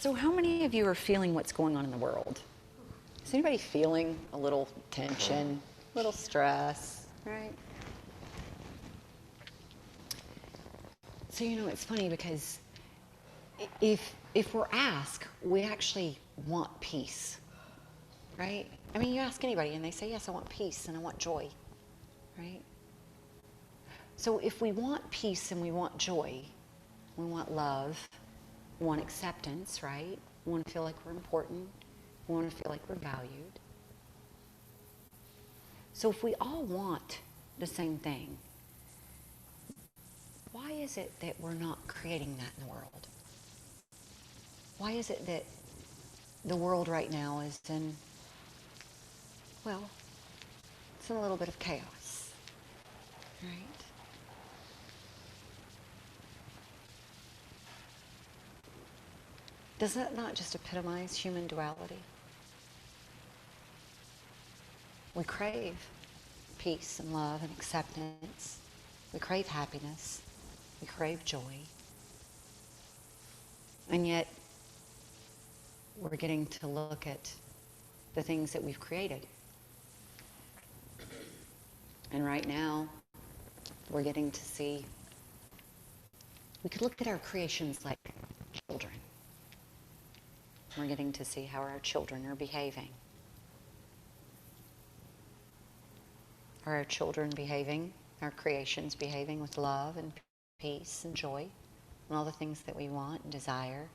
So how many of you are feeling what's going on in the world? Is anybody feeling a little tension, a little stress, right? So, it's funny because if we're asked, we actually want peace, right? I mean, you ask anybody and they say, yes, I want peace and I want joy, right? So if we want peace and we want joy, we want love, we want acceptance, right? We want to feel like we're important. We want to feel like we're valued. So if we all want the same thing, why is it that we're not creating that in the world? Why is it that the world right now is in, well, it's in a little bit of chaos, right? Does that not just epitomize human duality? We crave peace and love and acceptance. We crave happiness. We crave joy. And yet, we're getting to look at the things that we've created. And right now, we're getting to see, we could look at our creations like children. We're getting to see how our children are behaving. Are our children behaving, our creations behaving with love and peace and joy and all the things that we want and desire?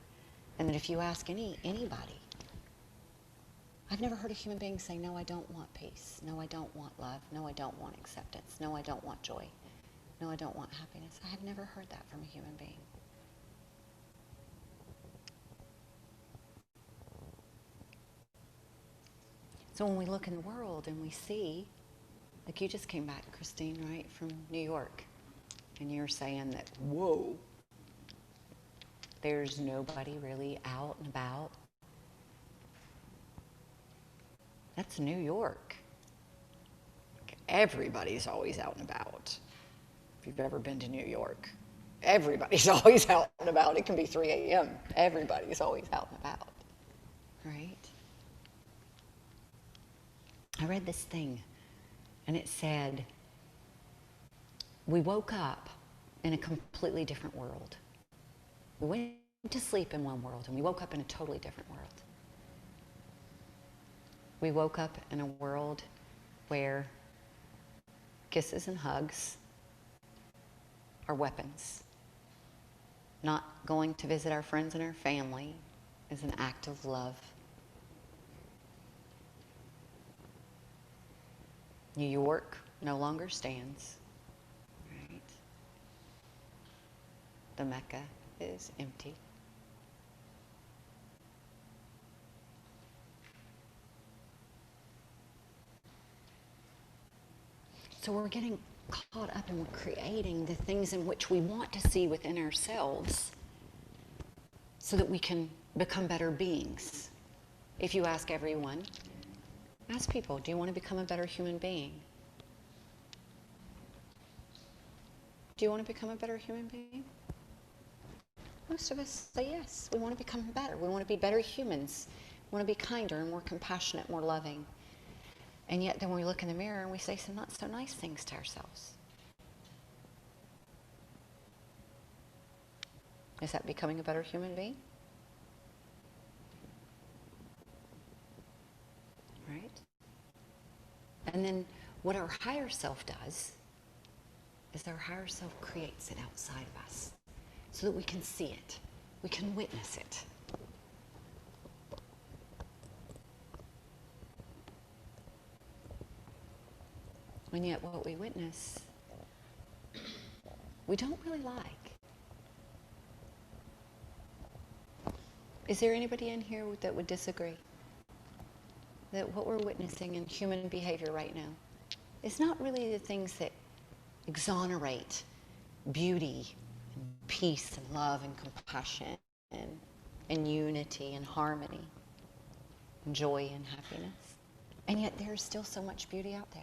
And that if you ask anybody, I've never heard a human being say, no, I don't want peace. No, I don't want love. No, I don't want acceptance. No, I don't want joy. No, I don't want happiness. I have never heard that from a human being. So when we look in the world and we see, like you just came back, Christine, right, from New York, and you're saying that, whoa, there's nobody really out and about. That's New York. Everybody's always out and about. If you've ever been to New York, everybody's always out and about. It can be 3 a.m. Everybody's always out and about, right? I read this thing, and it said, we woke up in a completely different world. We went to sleep in one world, and we woke up in a totally different world. We woke up in a world where kisses and hugs are weapons. Not going to visit our friends and our family is an act of love. New York no longer stands, right? The Mecca is empty. So we're getting caught up and we're creating the things in which we want to see within ourselves so that we can become better beings. If you ask everyone, ask people, do you want to become a better human being? Do you want to become a better human being? Most of us say yes. We want to become better. We want to be better humans. We want to be kinder and more compassionate, more loving. And yet then we look in the mirror and we say some not so nice things to ourselves. Is that becoming a better human being? Right? And then what our higher self does is our higher self creates it outside of us so that we can see it. We can witness it. And yet what we witness, we don't really like. Is there anybody in here that would disagree? That what we're witnessing in human behavior right now is not really the things that exonerate beauty and peace and love and compassion and unity and harmony and joy and happiness. And yet there's still so much beauty out there.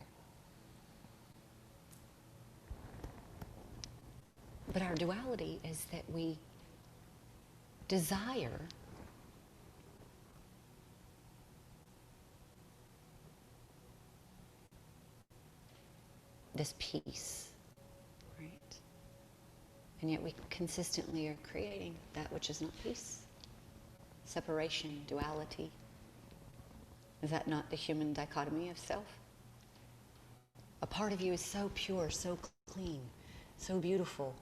But our duality is that we desire this peace, right? And yet we consistently are creating that which is not peace. Separation, duality. Is that not the human dichotomy of self? A part of you is so pure, so clean, so beautiful,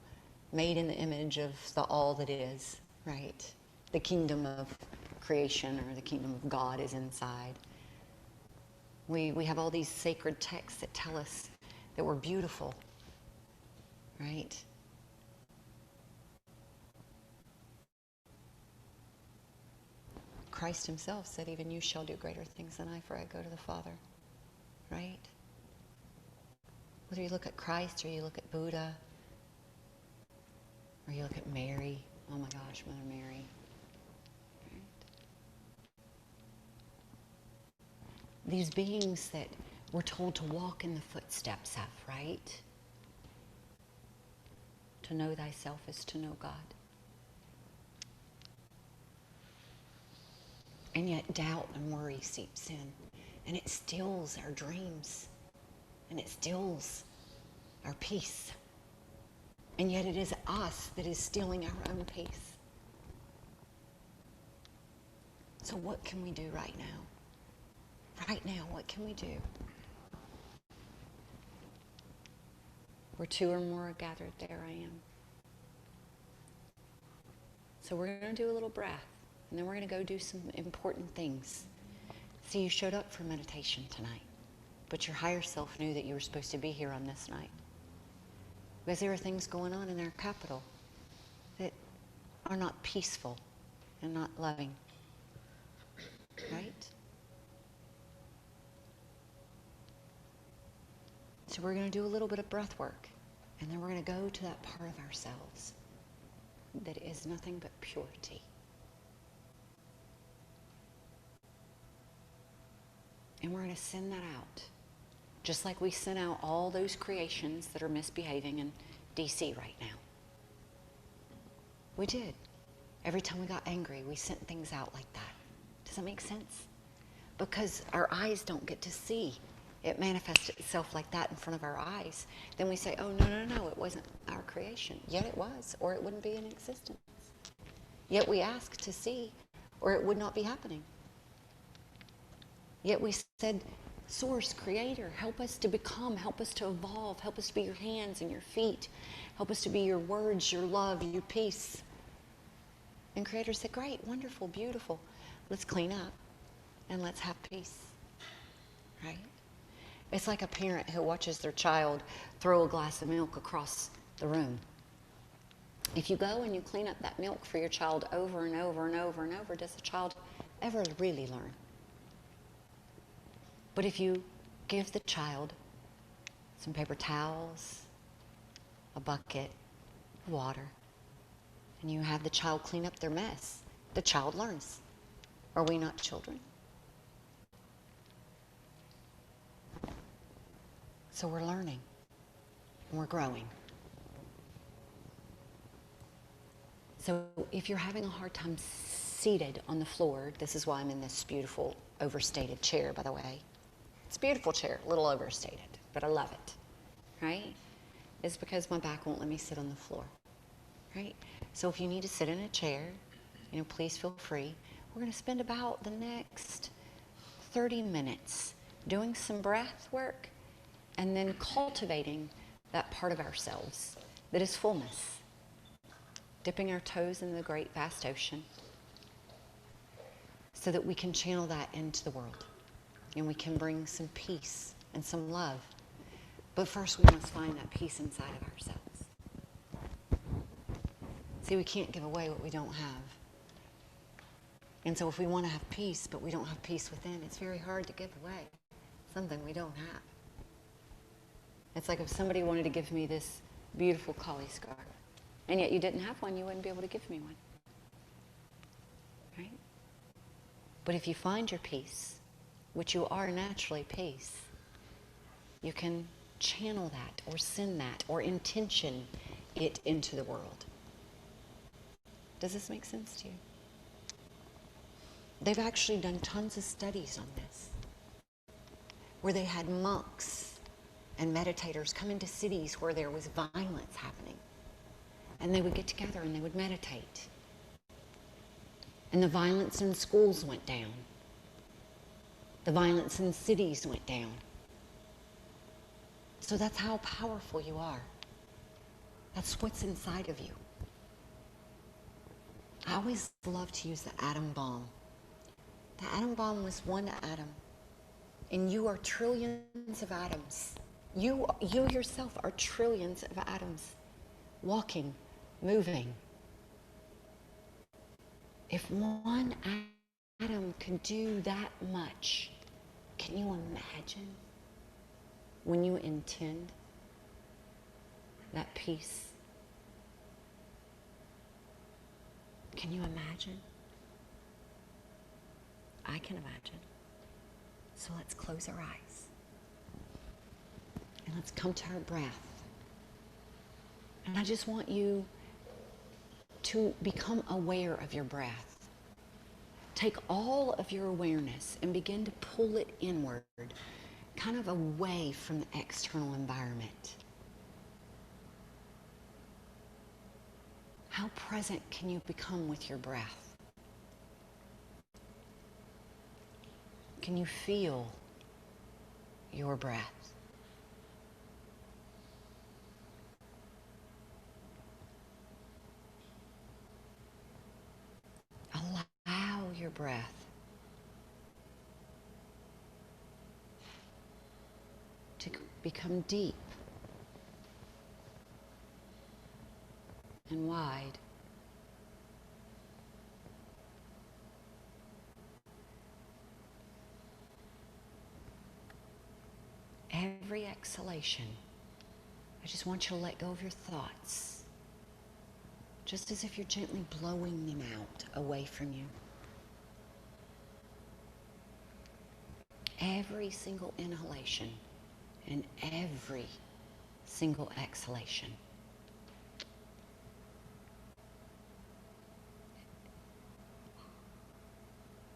made in the image of the all that is, right? The kingdom of creation or the kingdom of God is inside. We have all these sacred texts that tell us that we're beautiful, right? Christ himself said, even you shall do greater things than I, for I go to the Father, right? Whether you look at Christ or you look at Buddha or you look at Mary, oh my gosh, Mother Mary, right? These beings that we're told to walk in the footsteps of, right? To know thyself is to know God. And yet doubt and worry seeps in, and it steals our dreams, and it steals our peace. And yet it is us that is stealing our own peace. So what can we do right now? Right now, what can we do? Where two or more are gathered, there I am. So we're going to do a little breath, and then we're going to go do some important things. See, you showed up for meditation tonight, but your higher self knew that you were supposed to be here on this night. Because there are things going on in our capital that are not peaceful and not loving, right? So we're going to do a little bit of breath work, and then we're going to go to that part of ourselves that is nothing but purity. And we're going to send that out. Just like we sent out all those creations that are misbehaving in DC right now. We did. Every time we got angry, we sent things out like that. Does that make sense? Because our eyes don't get to see it manifest itself like that in front of our eyes. Then we say, oh, no, it wasn't our creation. Yet it was, or it wouldn't be in existence. Yet we ask to see, or it would not be happening. Yet we said, Source, Creator, help us to become, help us to evolve, help us to be your hands and your feet, help us to be your words, your love, your peace. And Creator said, great, wonderful, beautiful. Let's clean up and let's have peace, right? It's like a parent who watches their child throw a glass of milk across the room. If you go and you clean up that milk for your child over and over and over and over, does the child ever really learn? But if you give the child some paper towels, a bucket, water, and you have the child clean up their mess, the child learns. Are we not children? So we're learning, and we're growing. So if you're having a hard time seated on the floor, this is why I'm in this beautiful overstated chair, by the way. It's a beautiful chair, a little overstated, but I love it, right? It's because my back won't let me sit on the floor, right? So if you need to sit in a chair, please feel free. We're going to spend about the next 30 minutes doing some breath work and then cultivating that part of ourselves that is fullness, dipping our toes in the great vast ocean so that we can channel that into the world. And we can bring some peace and some love. But first we must find that peace inside of ourselves. See, we can't give away what we don't have. And so if we want to have peace, but we don't have peace within, it's very hard to give away something we don't have. It's like if somebody wanted to give me this beautiful collie scarf, and yet you didn't have one, you wouldn't be able to give me one. Right? But if you find your peace, which you are naturally peace, you can channel that or send that or intention it into the world. Does this make sense to you? They've actually done tons of studies on this, where they had monks and meditators come into cities where there was violence happening. And they would get together and they would meditate. And the violence in schools went down. The violence in cities went down. So that's how powerful you are. That's what's inside of you. I always love to use the atom bomb. The atom bomb was one atom, and you are trillions of atoms. You yourself are trillions of atoms, walking, moving. If one atom can do that much, can you imagine when you intend that peace? Can you imagine? I can imagine. So let's close our eyes. And let's come to our breath. And I just want you to become aware of your breath. Take all of your awareness and begin to pull it inward, kind of away from the external environment. How present can you become with your breath? Can you feel your breath? Allow your breath to become deep and wide. Every exhalation, I just want you to let go of your thoughts, just as if you're gently blowing them out away from you. Every single inhalation and every single exhalation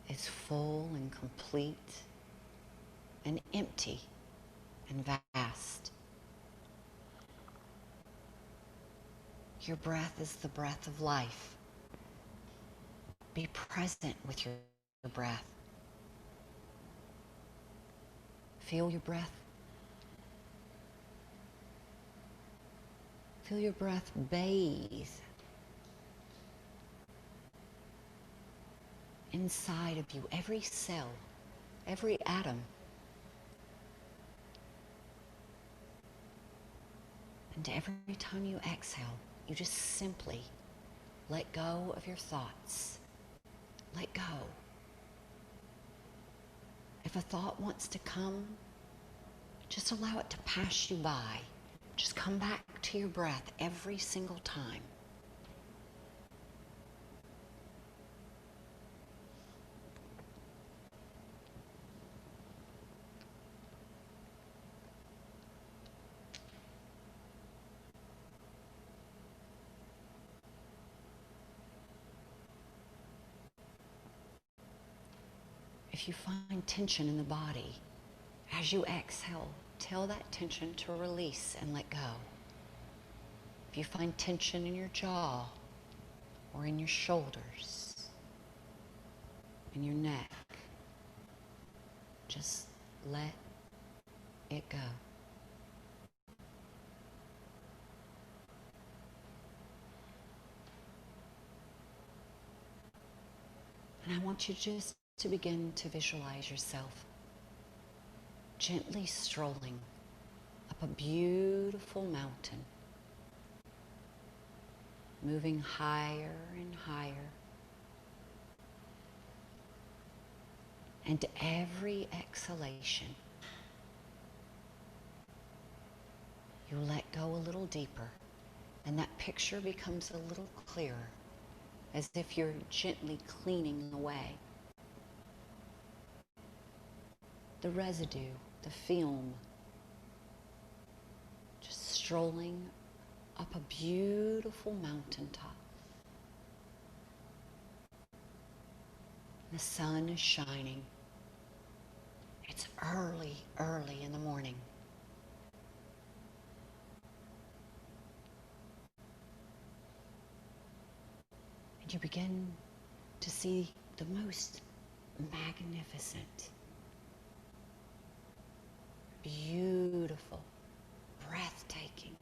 is full and complete and empty and vast. Your breath is the breath of life. Be present with your breath. Feel your breath. Feel your breath bathe inside of you, every cell, every atom. And every time you exhale, you just simply let go of your thoughts. Let go. If a thought wants to come, just allow it to pass you by. Just come back to your breath every single time. If you find tension in the body, as you exhale, tell that tension to release and let go. If you find tension in your jaw or in your shoulders, in your neck, just let it go. And I want you just to begin to visualize yourself gently strolling up a beautiful mountain, moving higher and higher. And every exhalation, you let go a little deeper, and that picture becomes a little clearer, as if you're gently cleaning away the residue, the film, just strolling up a beautiful mountaintop. The sun is shining. It's early, early in the morning. You begin to see the most magnificent, beautiful, breathtaking,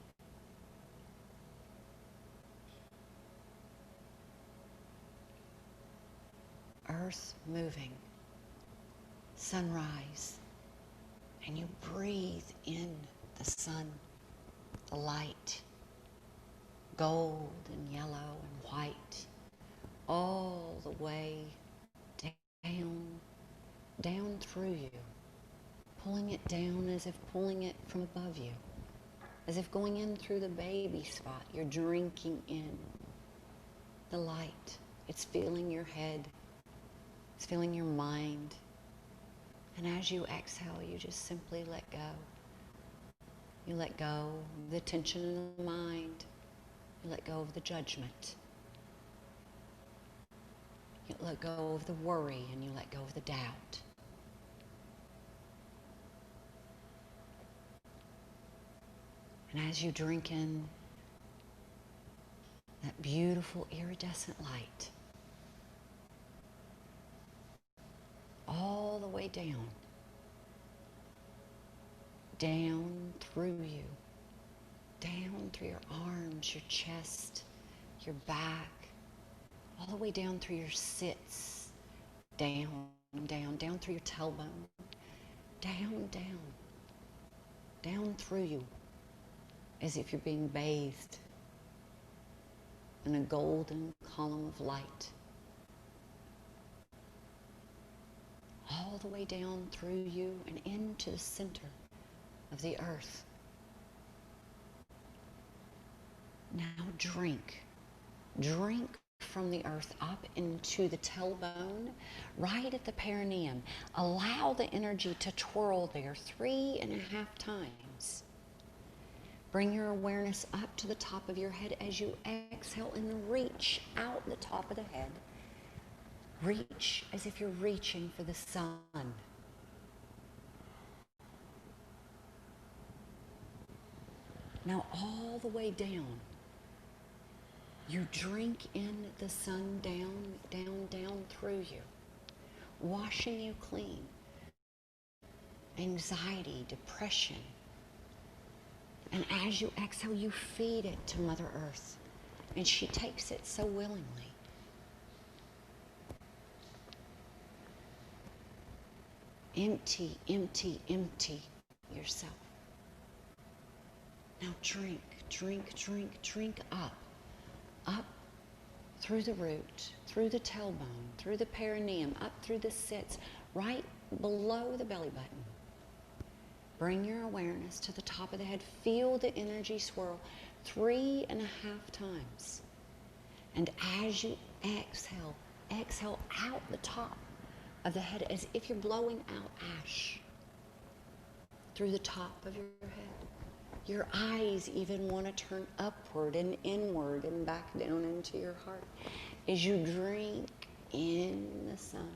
earth moving sunrise, and you breathe in the sun, the light, gold and yellow and white, all the way down through you, pulling it down as if pulling it from above you, as if going in through the baby spot. You're drinking in the light. It's filling your head. It's filling your mind. And as you exhale, you just simply let go. You let go of the tension in the mind. You let go of the judgment. You let go of the worry, and you let go of the doubt. And as you drink in that beautiful iridescent light, all the way down through you, down through your arms, your chest, your back, all the way down through your sits, down through your tailbone, down through you, as if you're being bathed in a golden column of light. All the way down through you and into the center of the earth. Now drink from the earth up into the tailbone, right at the perineum. Allow the energy to twirl there 3.5 times. Bring your awareness up to the top of your head as you exhale and reach out the top of the head. Reach as if you're reaching for the sun. Now all the way down, you drink in the sun down through you, washing you clean. Anxiety, depression. And as you exhale, you feed it to Mother Earth, and she takes it so willingly. Empty yourself. Now drink up through the root, through the tailbone, through the perineum, up through the sits, right below the belly button. Bring your awareness to the top of the head. Feel the energy swirl 3.5 times. And as you exhale out the top of the head as if you're blowing out ash through the top of your head. Your eyes even want to turn upward and inward and back down into your heart as you drink in the sun.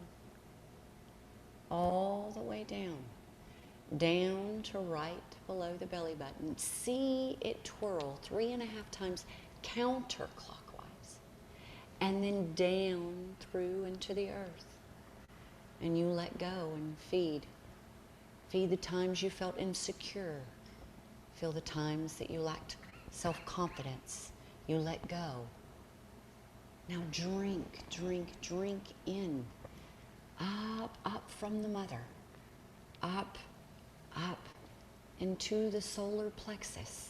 All the way down to right below the belly button. See it twirl 3.5 times counterclockwise, and then down through into the earth. And you let go and feed. Feed the times you felt insecure. Feel the times that you lacked self-confidence. You let go. Now drink in. Up from the mother. Up into the solar plexus.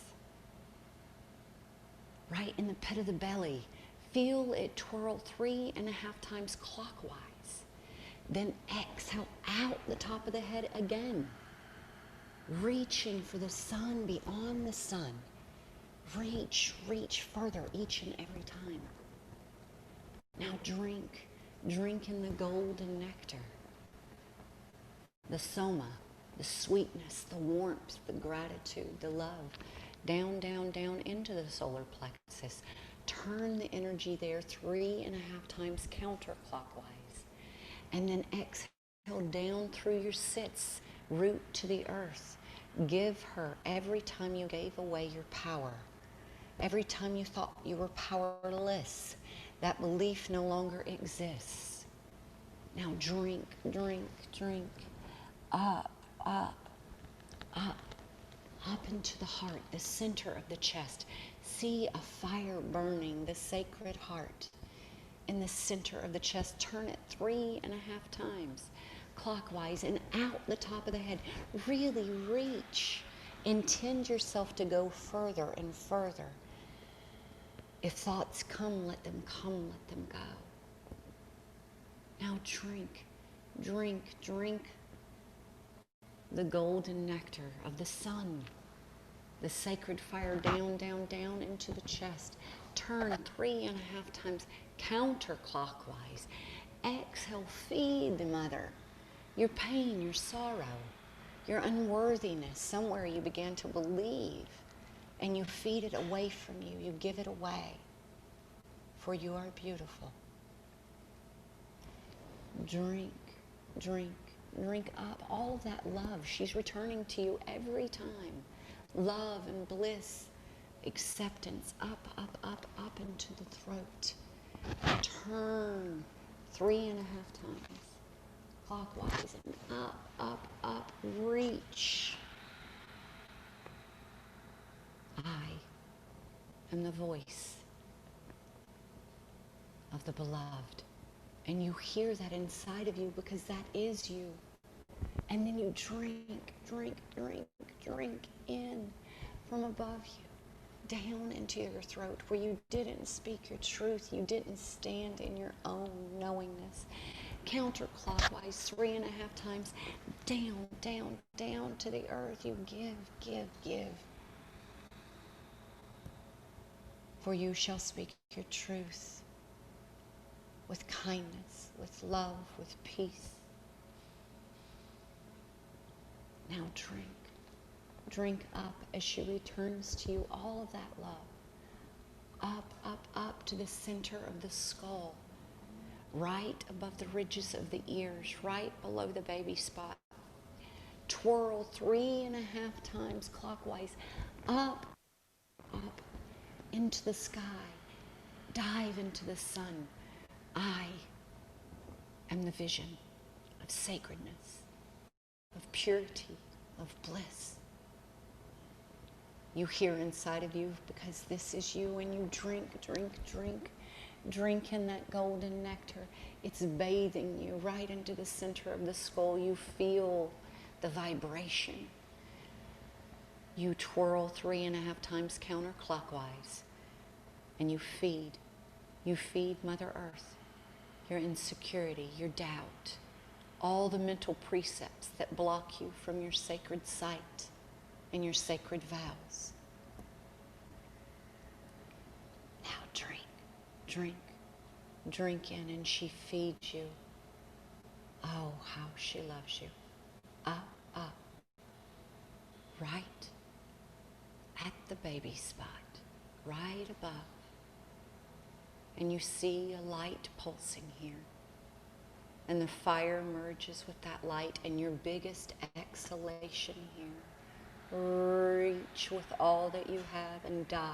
Right in the pit of the belly. Feel it twirl 3.5 times clockwise. Then exhale out the top of the head again. Reaching for the sun, beyond the sun. Reach further each and every time. Now drink in the golden nectar. The soma, the sweetness, the warmth, the gratitude, the love. Down into the solar plexus. Turn the energy there 3.5 times counterclockwise. And then exhale down through your sits, root to the earth. Give her, every time you gave away your power, every time you thought you were powerless, That belief no longer exists. Now drink, drink, drink. Up, up, up. Up into the heart, the center of the chest. See a fire burning, the sacred heart in the center of the chest. Turn it 3.5 times clockwise and out the top of the head. Really reach. Intend yourself to go further and further. If thoughts come, let them come, let them go. Now drink, drink, drink the golden nectar of the sun, the sacred fire down, down, down into the chest. Turn 3.5 times counterclockwise. Exhale, feed the mother. Your pain, your sorrow, your unworthiness, somewhere you began to believe, and you feed it away from you. You give it away, for you are beautiful. Drink, drink, drink up all of that love. She's returning to you every time. Love and bliss, acceptance, up, up, up, up into the throat. Turn 3.5 times clockwise and up, up, up. Reach. I am the voice of the beloved. And you hear that inside of you because that is you. And then you drink, drink, drink, drink in from above you, down into your throat where you didn't speak your truth. You didn't stand in your own knowingness. Counterclockwise 3.5 times, down, down, down to the earth. You give, give, give. For you shall speak your truth with kindness, with love, with peace. Now drink. Drink up as she returns to you all of that love. Up, up, up to the center of the skull. Right above the ridges of the ears. Right below the baby spot. Twirl 3.5 times clockwise. Up, up into the sky. Dive into the sun. I am the vision of sacredness, of purity, of bliss. You hear inside of you because this is you, and you drink, drink, drink, drink in that golden nectar. It's bathing you right into the center of the skull. You feel the vibration. You twirl 3.5 times counterclockwise, and you feed Mother Earth your insecurity, your doubt, all the mental precepts that block you from your sacred sight and your sacred vows. Now drink, drink, drink in, and she feeds you. Oh, how she loves you. Up, up, right at the baby spot, right above. And you see a light pulsing here. And the fire merges with that light, and your biggest exhalation here. Reach with all that you have and dive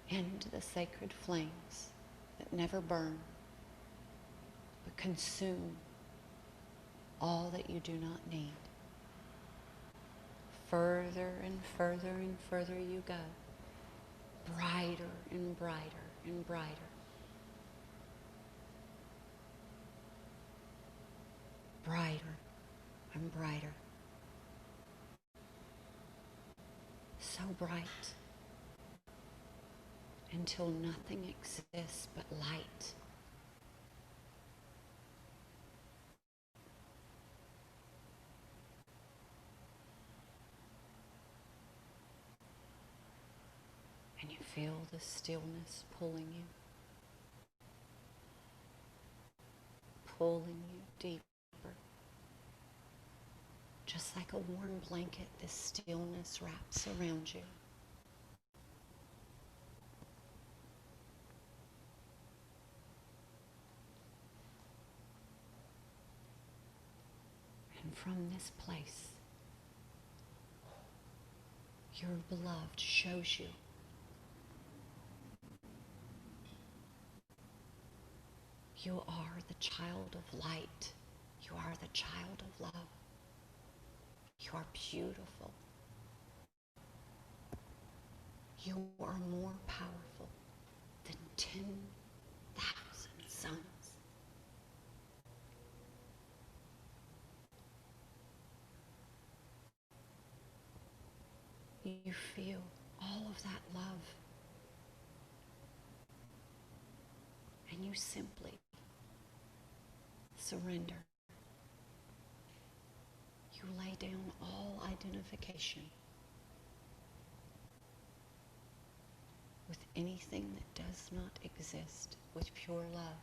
into the sacred flames that never burn, but consume all that you do not need. Further and further and further you go. Brighter and brighter and brighter. Brighter and brighter. So bright until nothing exists but light. And you feel the stillness pulling you deeper. Just like a warm blanket, this stillness wraps around you. And from this place, your beloved shows you You are the child of light. You are the child of love. You are beautiful. You are more powerful than 10,000 suns. You feel all of that love, and you simply surrender. You lay down all identification with anything that does not exist, with pure love.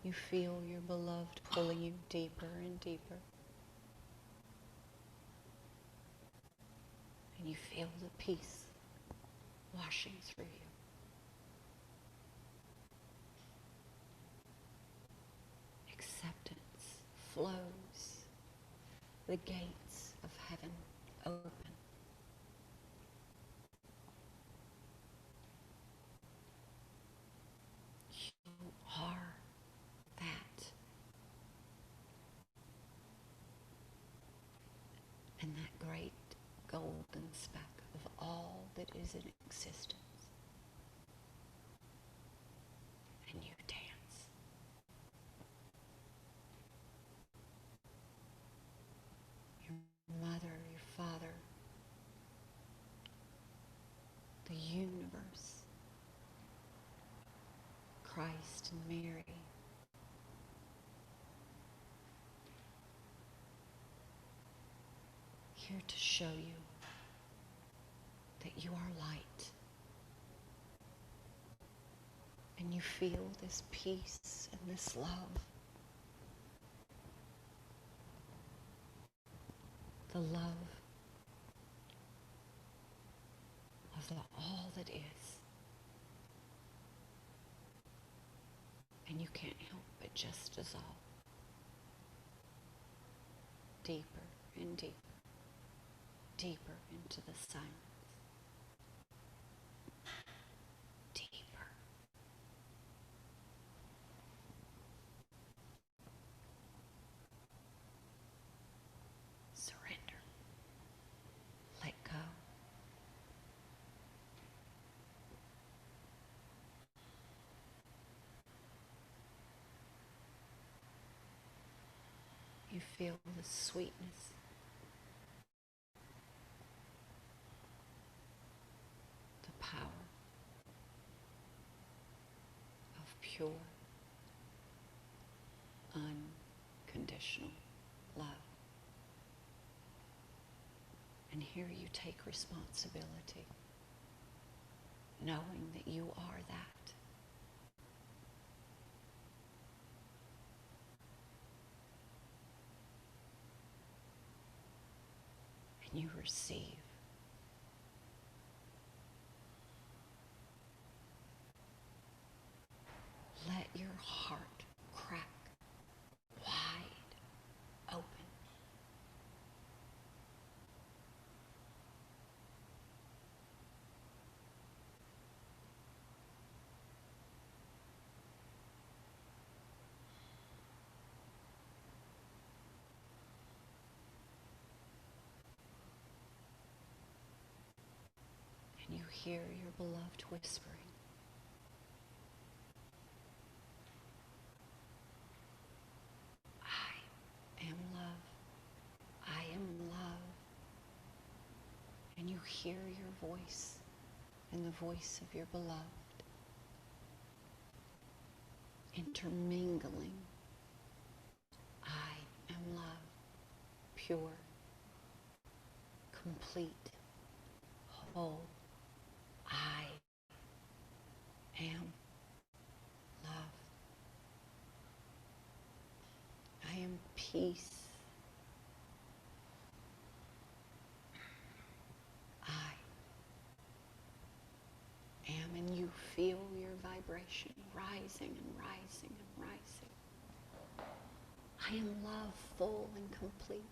You feel your beloved pulling you deeper and deeper. And you feel the peace washing through you. Acceptance flows. The gates of heaven open. You are that. And that great golden speck of all that is in existence. And you dance. Your mother, your father, the universe, Christ and Mary, here to show you that you are light. And you feel this peace and this love. The love of the all that is. And you can't help but just dissolve. Deeper and deeper. Deeper into the silence. Deeper. Surrender. Let go. You feel the sweetness, the power of pure, unconditional love. And here you take responsibility, knowing that you are that. And you receive. Let your heart crack wide open. And you hear your beloved whispering. I am love. I am love. And you hear your voice and the voice of your beloved intermingling. I am love. Pure. Complete. Whole. I am love. I am peace. I am, and you feel your vibration rising and rising and rising. I am love, full and complete.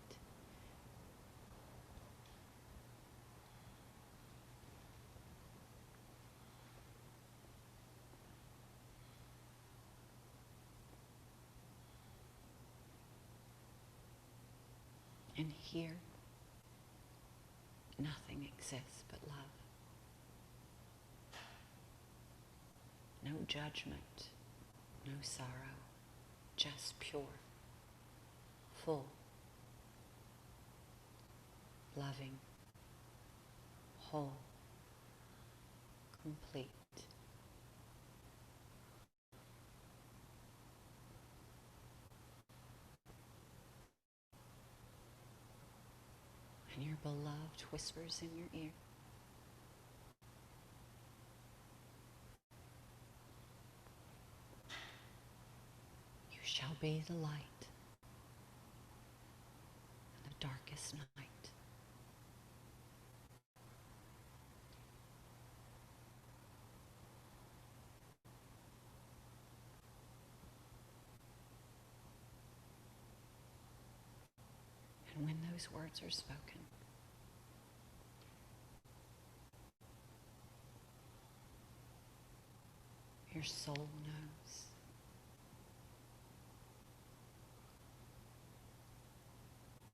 And here, nothing exists but love. No judgment, no sorrow, just pure, full, loving, whole, complete. And your beloved whispers in your ear. You shall be the light in the darkest night. And when those words are spoken, your soul knows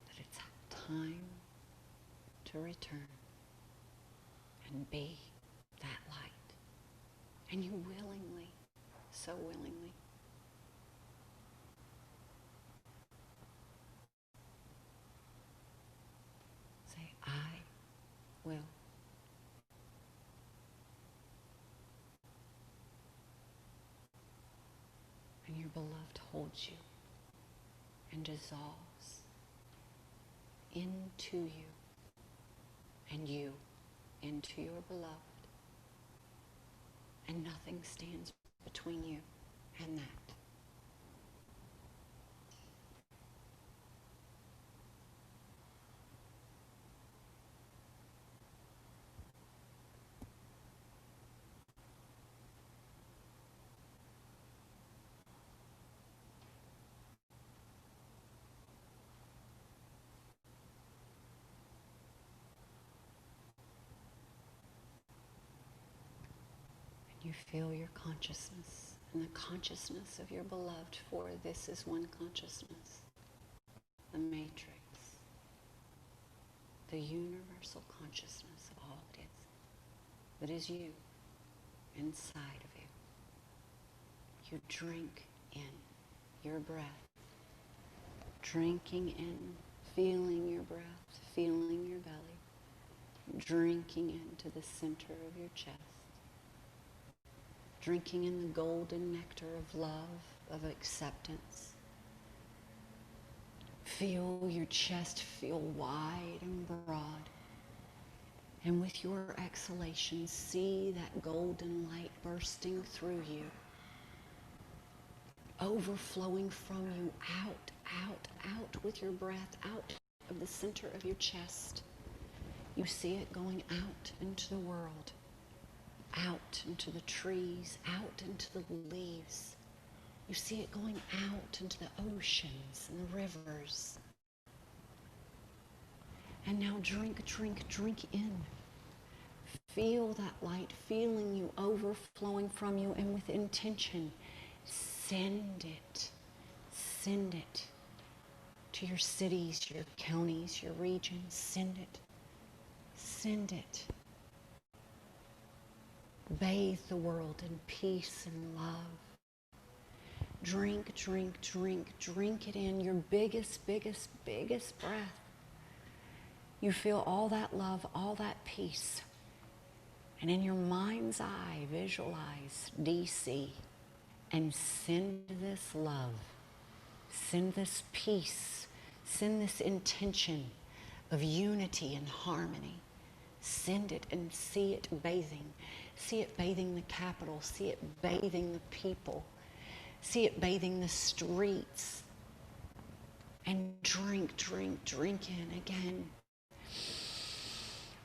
that it's time to return and be that light. And you willingly, so willingly, say, I will. And your beloved holds you and dissolves into you and you into your beloved. And nothing stands between you and that. You feel your consciousness and the consciousness of your beloved, for this is one consciousness, the matrix, the universal consciousness of all it is, that is you, inside of you. You drink in your breath, drinking in, feeling your breath, feeling your belly, drinking into the center of your chest, drinking in the golden nectar of love, of acceptance. Feel your chest feel wide and broad. And with your exhalation, see that golden light bursting through you, overflowing from you out, out, out with your breath, out of the center of your chest. You see it going out into the world, out into the trees, out into the leaves. You see it going out into the oceans and the rivers. And now drink, drink, drink in. Feel that light, feeling you overflowing from you, and with intention, send it to your cities, your counties, your regions. Send it. Bathe the world in peace and love. Drink, drink, drink, drink it in, your biggest, biggest, biggest breath. You feel all that love, all that peace. And in your mind's eye, visualize DC and send this love, send this peace, send this intention of unity and harmony. Send it and see it bathing. See it bathing the capital. See it bathing the people. See it bathing the streets. And drink, drink, drink in again.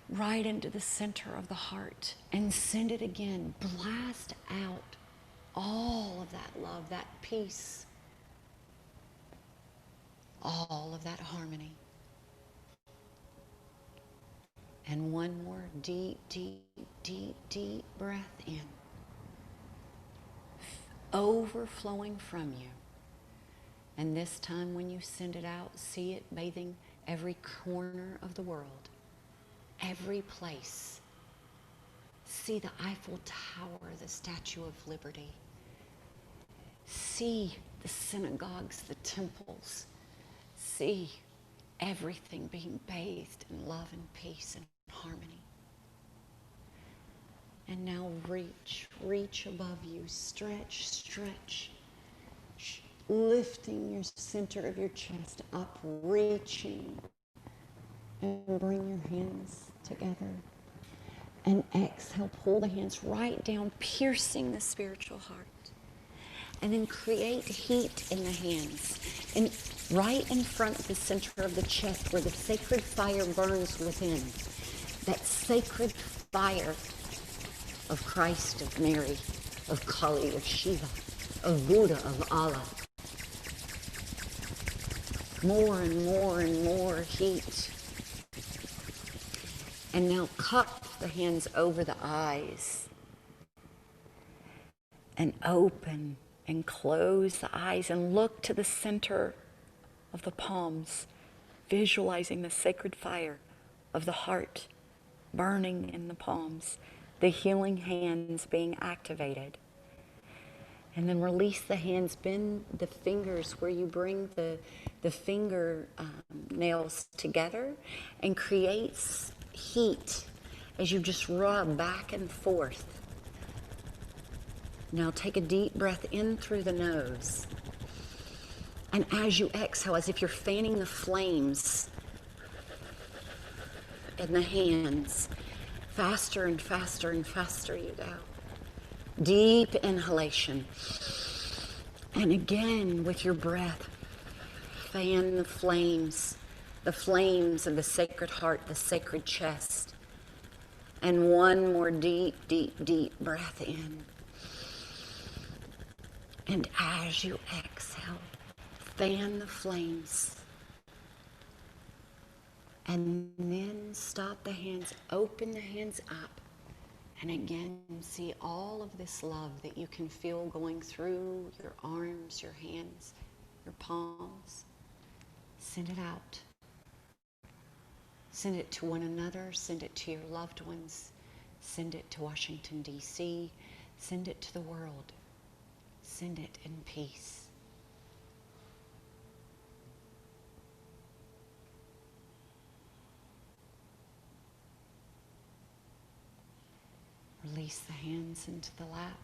Right into the center of the heart. And send it again. Blast out all of that love, that peace. All of that harmony. And one more deep, deep, deep, deep breath in. Overflowing from you. And this time when you send it out, see it bathing every corner of the world, every place. See the Eiffel Tower, the Statue of Liberty. See the synagogues, the temples. See everything being bathed in love and peace and harmony. And now reach above you. Stretch, lifting your center of your chest up, reaching. And bring your hands together. And exhale, pull the hands right down, piercing the spiritual heart. And then create heat in the hands. And right in front of the center of the chest where the sacred fire burns within. That sacred fire of Christ, of Mary, of Kali, of Shiva, of Buddha, of Allah. More and more and more heat. And now cup the hands over the eyes. And open and close the eyes and look to the center of the palms, visualizing the sacred fire of the heart burning in the palms, the healing hands being activated. And then release the hands, bend the fingers where you bring the finger nails together and creates heat as you just rub back and forth. Now take a deep breath in through the nose. And as you exhale, as if you're fanning the flames in the hands, faster and faster and faster you go. Deep inhalation. And again, with your breath, fan the flames of the sacred heart, the sacred chest. And one more deep breath in. And as you exhale, fan the flames. And then stop the hands, open the hands up. And again, see all of this love that you can feel going through your arms, your hands, your palms. Send it out. Send it to one another. Send it to your loved ones. Send it to Washington, D.C. Send it to the world. Send it in peace. Release the hands into the lap.